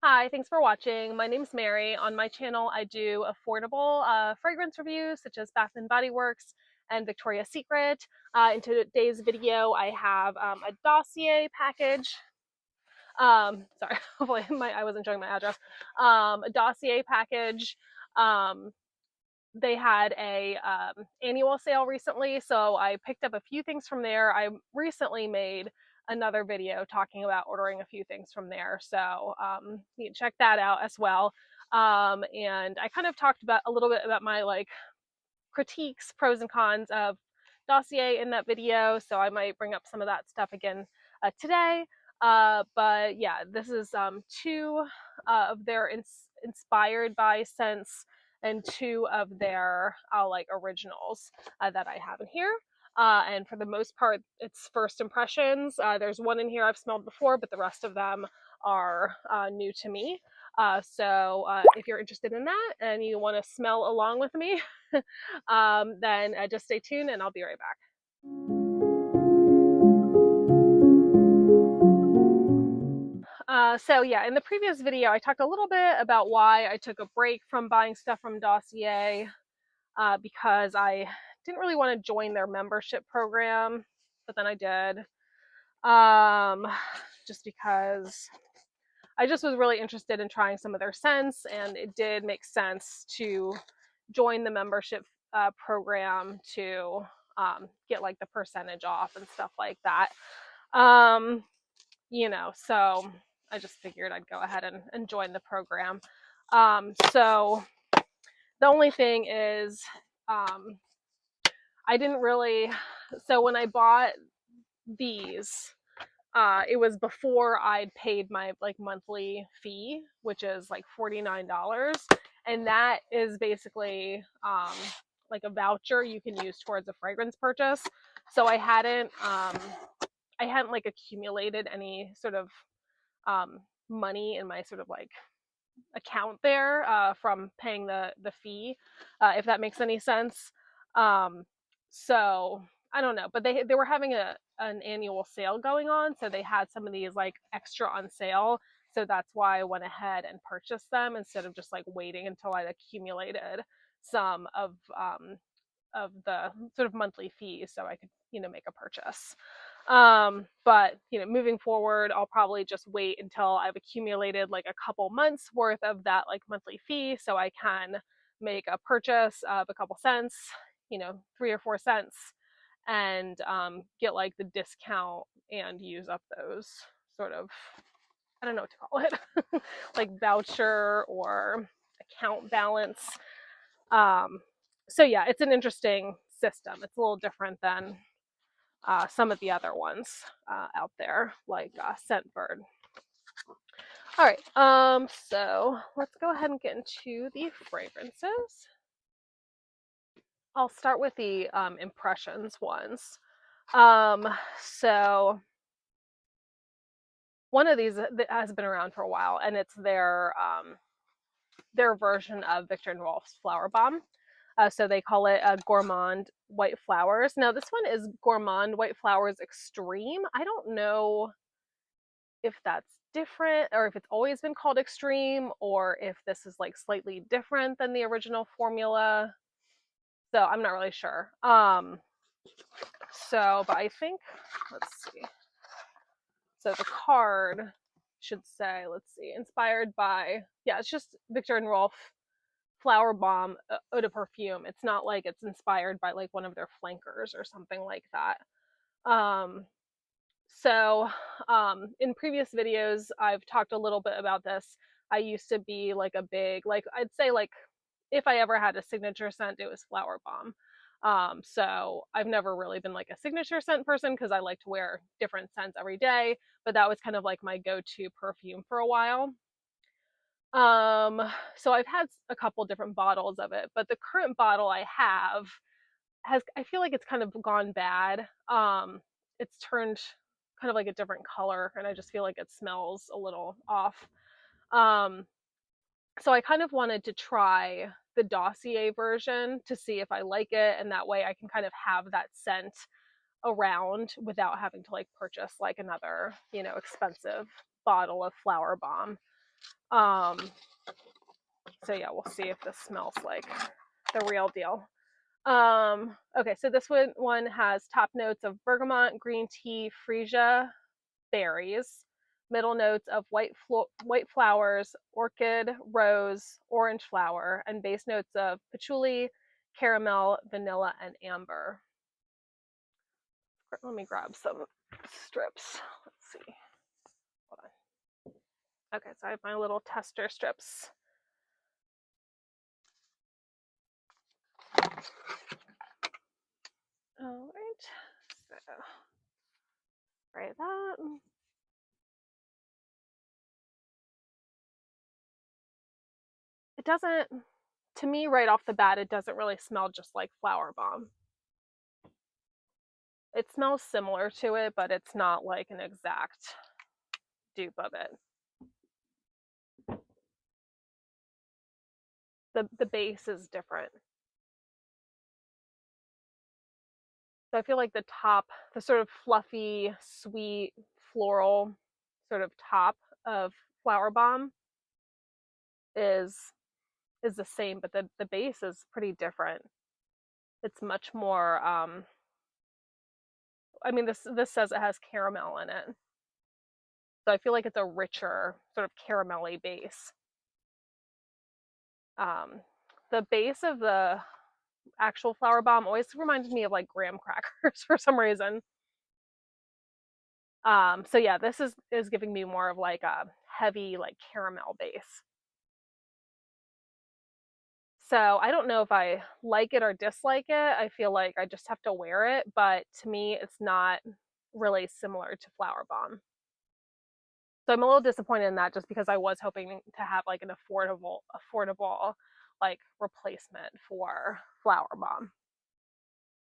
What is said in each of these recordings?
Hi, thanks for watching. My name's Mary. On my channel, I do affordable fragrance reviews such as Bath and Body Works and Victoria's Secret. In today's video, I have a Dossier package. Sorry, hopefully I wasn't showing my address. A Dossier package. They had a annual sale recently, so I picked up a few things from there. I recently made another video talking about ordering a few things from there, so you can check that out as well. And I kind of talked about a little bit about my critiques, pros and cons of Dossier in that video, so I might bring up some of that stuff again today. But yeah, this is two of their inspired by scents and two of their originals that I have in here. And for the most part, it's first impressions. There's one in here I've smelled before, but the rest of them are new to me. So if you're interested in that and you want to smell along with me, then just stay tuned and I'll be right back. So yeah, in the previous video, I talked a little bit about why I took a break from buying stuff from Dossier because I didn't really want to join their membership program, but then I did. Just because I just was really interested in trying some of their scents, and it did make sense to join the membership program to get like the percentage off and stuff like that. So I just figured I'd go ahead and join the program. So the only thing is, I didn't really, so when I bought these, it was before I'd paid my monthly fee, which is like $49. And that is basically like a voucher you can use towards a fragrance purchase. So I hadn't accumulated any sort of money in my sort of account there from paying the fee, if that makes any sense. So I don't know, but they were having an annual sale going on, so they had some of these extra on sale. So that's why I went ahead and purchased them instead of just waiting until I'd accumulated some of the sort of monthly fees so I could make a purchase. But moving forward, I'll probably just wait until I've accumulated a couple months worth of that monthly fee so I can make a purchase of a couple cents, 3 or 4 cents, and get the discount and use up those sort of, I don't know what to call it, voucher or account balance. So yeah, it's an interesting system. It's a little different than some of the other ones out there, like Scentbird. All right, so let's go ahead and get into the fragrances. I'll start with the impressions ones. So one of these that has been around for a while, and it's their version of Viktor & Rolf's Flowerbomb. So they call it Gourmand White Flowers. Now this one is Gourmand White Flowers Extreme. I don't know if that's different or if it's always been called Extreme or if this is slightly different than the original formula. So I'm not really sure. But I think, let's see. So the card should say, let's see, inspired by, yeah, it's just Viktor & Rolf Flowerbomb Eau de Perfume. It's not like it's inspired by one of their flankers or something like that. In previous videos, I've talked a little bit about this. I used to be a big, I'd say if I ever had a signature scent, it was Flowerbomb. So I've never really been a signature scent person because I like to wear different scents every day, but that was kind of my go-to perfume for a while. So I've had a couple different bottles of it, but the current bottle I have I feel like it's kind of gone bad. It's turned kind of a different color, and I just feel like it smells a little off. So I kind of wanted to try the Dossier version to see if I like it, and that way I can kind of have that scent around without having to purchase another, expensive bottle of Flowerbomb. So yeah, we'll see if this smells like the real deal. Okay, so this one has top notes of bergamot, green tea, freesia, berries, middle notes of white flowers, orchid, rose, orange flower, and base notes of patchouli, caramel, vanilla, and amber. Let me grab some strips. Let's see. Hold on. Okay, so I have my little tester strips. All right. So, spray that. It doesn't, to me, right off the bat, it doesn't really smell just like Flowerbomb. It smells similar to it, but it's not like an exact dupe of it. The base is different. So I feel like the top, the sort of fluffy, sweet, floral sort of top of Flowerbomb is the same, but the base is pretty different. It's much more I mean this says it has caramel in it. So I feel like it's a richer, sort of caramelly base. The base of the actual Flowerbomb always reminds me of like graham crackers for some reason. So yeah, this is giving me more of like a heavy like caramel base. So I don't know if I like it or dislike it. I feel like I just have to wear it, but to me it's not really similar to Flowerbomb. So I'm a little disappointed in that just because I was hoping to have like an affordable like replacement for Flowerbomb.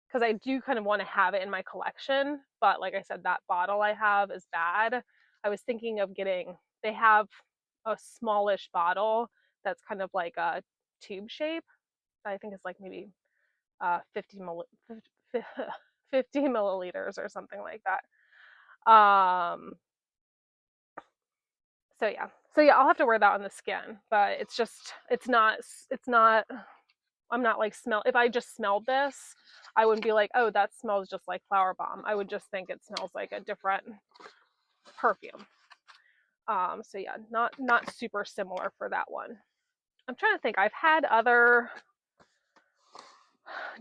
Because I do kind of want to have it in my collection, but like I said, that bottle I have is bad. I was thinking of getting, they have a smallish bottle that's kind of like a tube shape. I think it's like maybe 50 milliliters or something like that. So yeah, I'll have to wear that on the skin, but it's not I'm not like smell. If I just smelled this, I wouldn't be like, oh, that smells just like Flowerbomb. I would just think it smells like a different perfume. So yeah, not super similar for that one. I'm trying to think. I've had other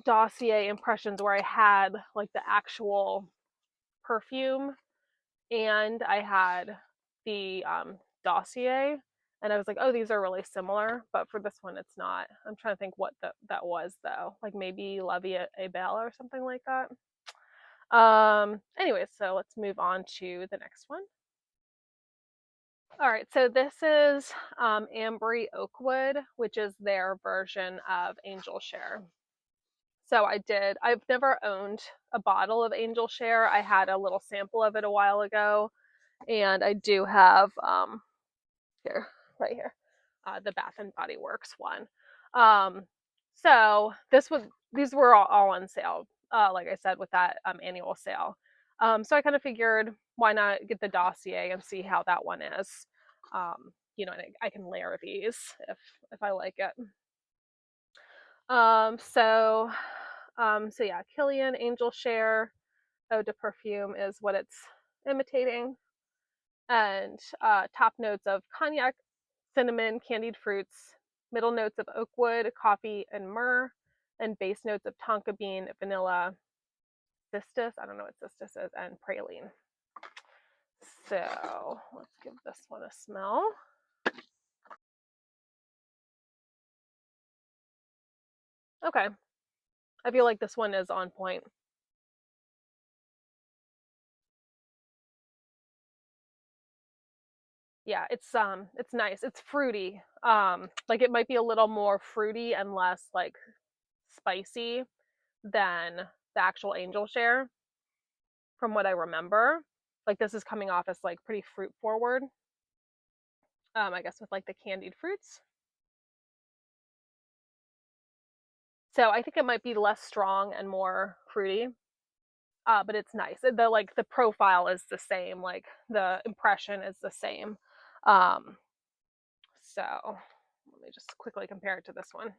Dossier impressions where I had like the actual perfume and I had the Dossier, and I was like, oh, these are really similar, but for this one, it's not. I'm trying to think what that was though, like maybe La Vie est Belle or something like that. Anyway, so let's move on to the next one. All right, so this is Ambry Oakwood, which is their version of Angel Share. So I've never owned a bottle of Angel Share. I had a little sample of it a while ago, and I do have here, right here, the Bath and Body Works one. So these were all on sale, like I said, with that annual sale. So I kind of figured, why not get the Dossier and see how that one is. And I can layer these if I like it. So yeah, Killian Angel Share Eau de Perfume is what it's imitating, and top notes of cognac, cinnamon, candied fruits, middle notes of oak wood, coffee, and myrrh, and base notes of tonka bean, vanilla, cistus, I don't know what cistus is, and praline. So let's give this one a smell. Okay, I feel like this one is on point. Yeah, it's nice. It's fruity. Like it might be a little more fruity and less like spicy than the actual Angel Share from what I remember. Like this is coming off as like pretty fruit forward. I guess with like the candied fruits. So I think it might be less strong and more fruity. But it's nice. The profile is the same, like the impression is the same. Um, So let me just quickly compare it to this one.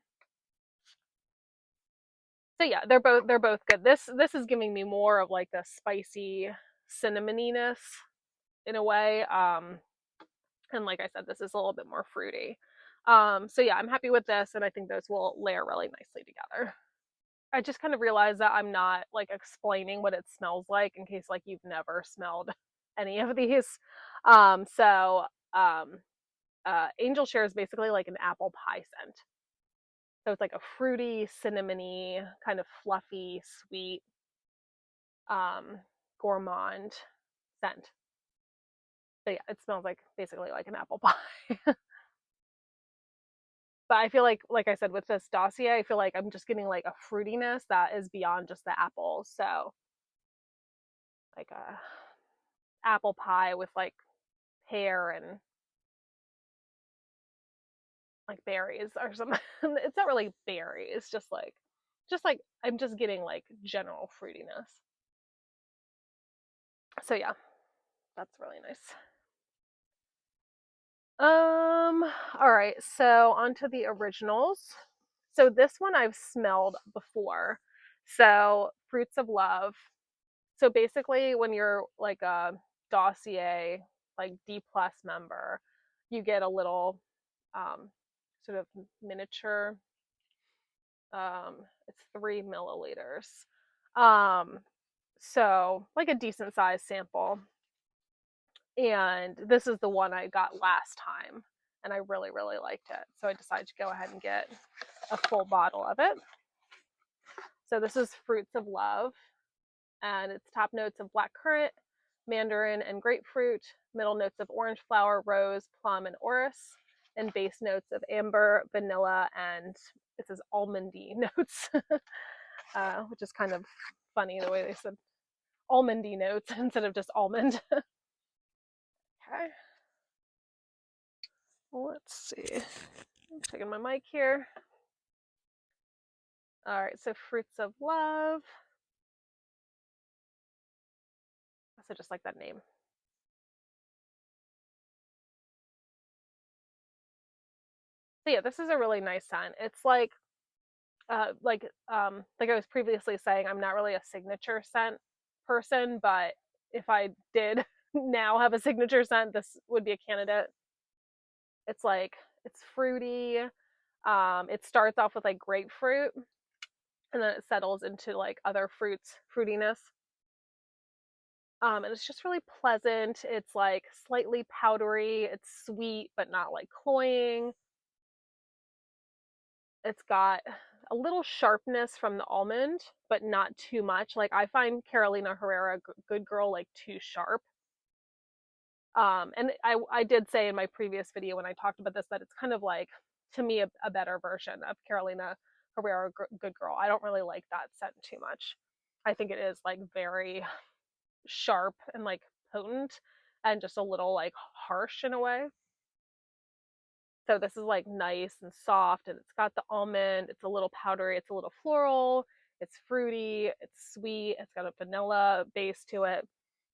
So yeah, they're both good. This is giving me more of like the spicy cinnamoniness in a way. And like I said, this is a little bit more fruity. So yeah, I'm happy with this, and I think those will layer really nicely together. I just kind of realized that I'm not like explaining what it smells like in case like you've never smelled any of these. So Angel Share is basically like an apple pie scent. So it's like a fruity, cinnamony, kind of fluffy, sweet, um, gourmand scent. So yeah, it smells like basically like an apple pie. But I feel like I said, with this Dossier, I feel like I'm just getting like a fruitiness that is beyond just the apples. So like a apple pie with like pear and like berries or something. It's not really berry. It's just like I'm just getting like general fruitiness. So yeah, that's really nice. All right, so onto the originals. So this one I've smelled before. So Fruits of Love. So basically when you're like a Dossier like D+ member, you get a little sort of miniature, it's 3 milliliters. Um, so like a decent sized sample. And this is the one I got last time, and I really, really liked it. So I decided to go ahead and get a full bottle of it. So this is Fruits of Love, and its top notes of black currant, mandarin, and grapefruit, middle notes of orange flower, rose, plum, and orris, and base notes of amber, vanilla, and it says almondy notes, which is kind of funny the way they said almondy notes instead of just almond. Okay, let's see. I'm checking my mic here. All right, so Fruits of Love. So just like that name. So yeah, this is a really nice scent. It's like I was previously saying, I'm not really a signature scent person, but if I did now have a signature scent, this would be a candidate. It's like it's fruity. It starts off with like grapefruit, and then it settles into like other fruits, fruitiness. And it's just really pleasant. It's like slightly powdery. It's sweet, but not like cloying. It's got a little sharpness from the almond, but not too much. Like I find Carolina Herrera Good Girl like too sharp. And I did say in my previous video when I talked about this that it's kind of like, to me, a better version of Carolina Herrera Good Girl. I don't really like that scent too much. I think it is like very sharp and like potent and just a little like harsh in a way. So this is like nice and soft, and it's got the almond, it's a little powdery, it's a little floral, it's fruity, it's sweet, it's got a vanilla base to it.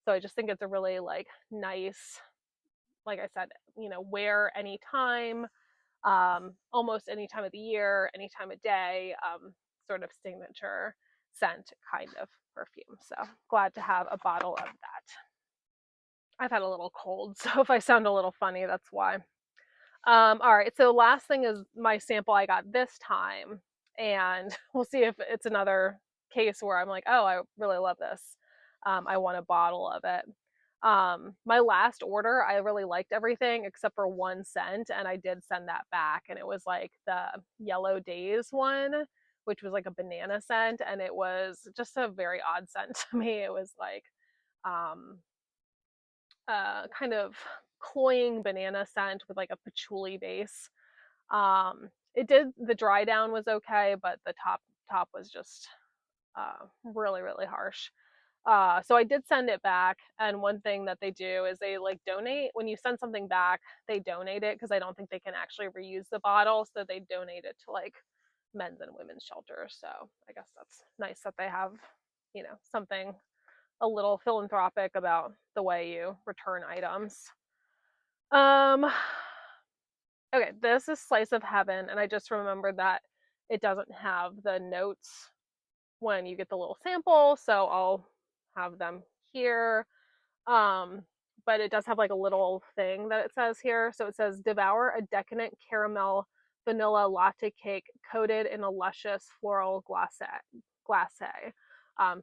So I just think it's a really like nice, like I said, wear anytime, almost any time of the year, any time of day, sort of signature scent kind of perfume. So glad to have a bottle of that. I've had a little cold, so if I sound a little funny, that's why. All right, so last thing is my sample I got this time, and we'll see if it's another case where I'm like, oh, I really love this. I want a bottle of it. My last order, I really liked everything except for one scent, and I did send that back, and it was like the Yellow Days one, which was like a banana scent, and it was just a very odd scent to me. It was like um, kind of cloying banana scent with like a patchouli base. The dry down was okay, but the top was just really, really harsh. So I did send it back, and one thing that they do is they like donate when you send something back, they donate it because I don't think they can actually reuse the bottle, so they donate it to like men's and women's shelters. So I guess that's nice that they have, something a little philanthropic about the way you return items. Um, Okay, this is Slice of Heaven, and I just remembered that it doesn't have the notes when you get the little sample, so I'll have them here. Um, but it does have like a little thing that it says here. So it says, devour a decadent caramel vanilla latte cake coated in a luscious floral glacé.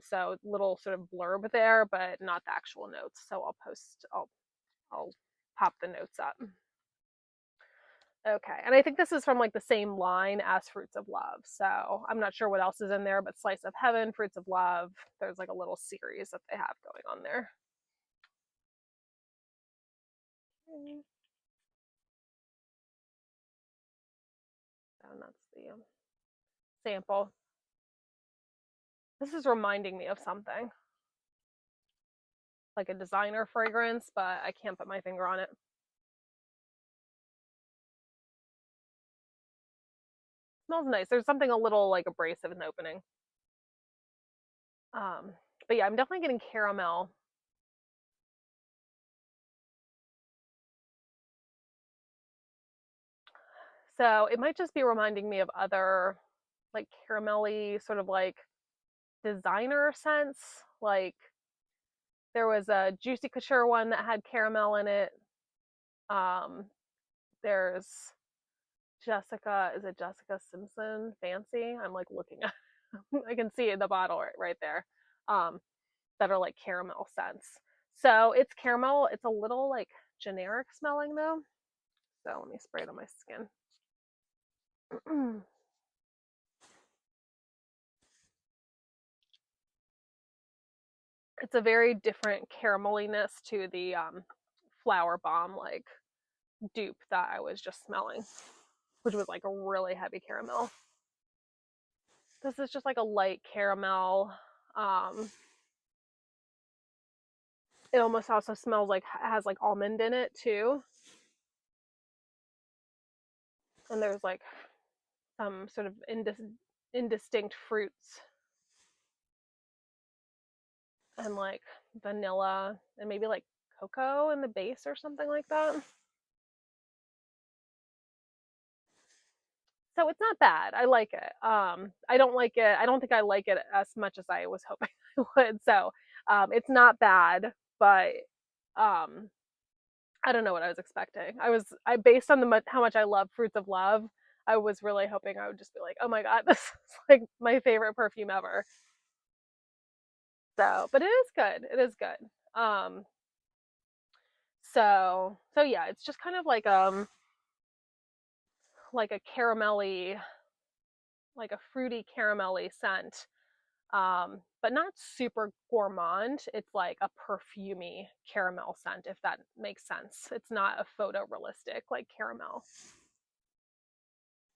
So little sort of blurb there, but not the actual notes. So I'll pop the notes up. Okay, and I think this is from like the same line as Fruits of Love. So I'm not sure what else is in there, but Slice of Heaven, Fruits of Love, there's like a little series that they have going on there. And that's the sample. This is reminding me of something, like a designer fragrance, but I can't put my finger on it. Smells nice. There's something a little like abrasive in the opening. Um, but yeah, I'm definitely getting caramel. So it might just be reminding me of other like caramelly sort of like designer scents. Like there was a Juicy Couture one that had caramel in it. Um, there's Jessica, is it Jessica Simpson Fancy? I'm like looking at I can see the bottle right there. Um, that are like caramel scents. So it's caramel. It's a little like generic smelling though. So let me spray it on my skin. It's a very different carameliness to the Flowerbomb like dupe that I was just smelling, which was like a really heavy caramel. This is just like a light caramel. Um, it almost also smells like has like almond in it too. And there's like some sort of indistinct fruits and like vanilla and maybe like cocoa in the base or something like that. So it's not bad. I like it. I don't like it. I don't think I like it as much as I was hoping I would. So it's not bad, but um, I don't know what I was expecting. I based on how much I love Fruits of Love. I was really hoping I would just be like, oh my god, this is like my favorite perfume ever. So, but it is good. It is good. So yeah, it's just kind of like a caramelly, like a fruity caramelly scent, but not super gourmand. It's like a perfumey caramel scent, if that makes sense. It's not a photorealistic like caramel,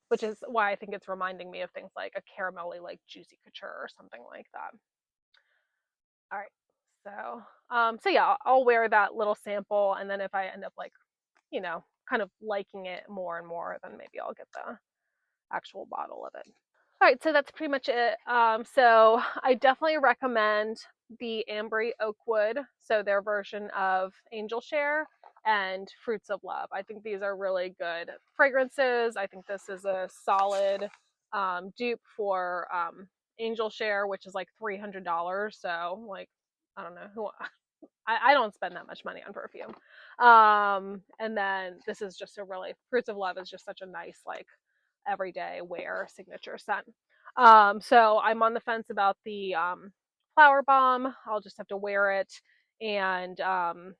which is why I think it's reminding me of things like a caramelly like Juicy Couture or something like that. All right, so yeah, I'll wear that little sample, and then if I end up like kind of liking it more and more, then maybe I'll get the actual bottle of it. All right, so that's pretty much it. So I definitely recommend the Ambry Oakwood, so their version of Angel Share and Fruits of Love. I think these are really good fragrances. I think this is a solid dupe for Angel Share, which is like $300. So like, I don't know who. I don't spend that much money on perfume. And then this is just a really Fruits of Love is just such a nice like everyday wear signature scent. So I'm on the fence about the Flowerbomb. I'll just have to wear it, and I'd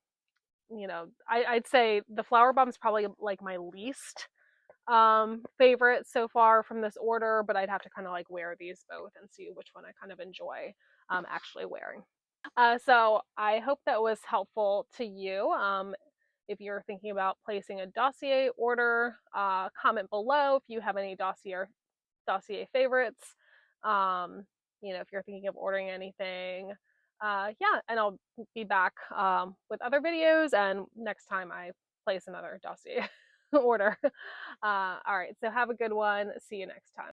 say the Flowerbomb is probably like my least favorite so far from this order, but I'd have to kind of like wear these both and see which one I kind of enjoy actually wearing. So I hope that was helpful to you. If you're thinking about placing a Dossier order, comment below if you have any Dossier favorites. Um, if you're thinking of ordering anything, yeah, and I'll be back with other videos and next time I place another Dossier order. All right, so have a good one. See you next time.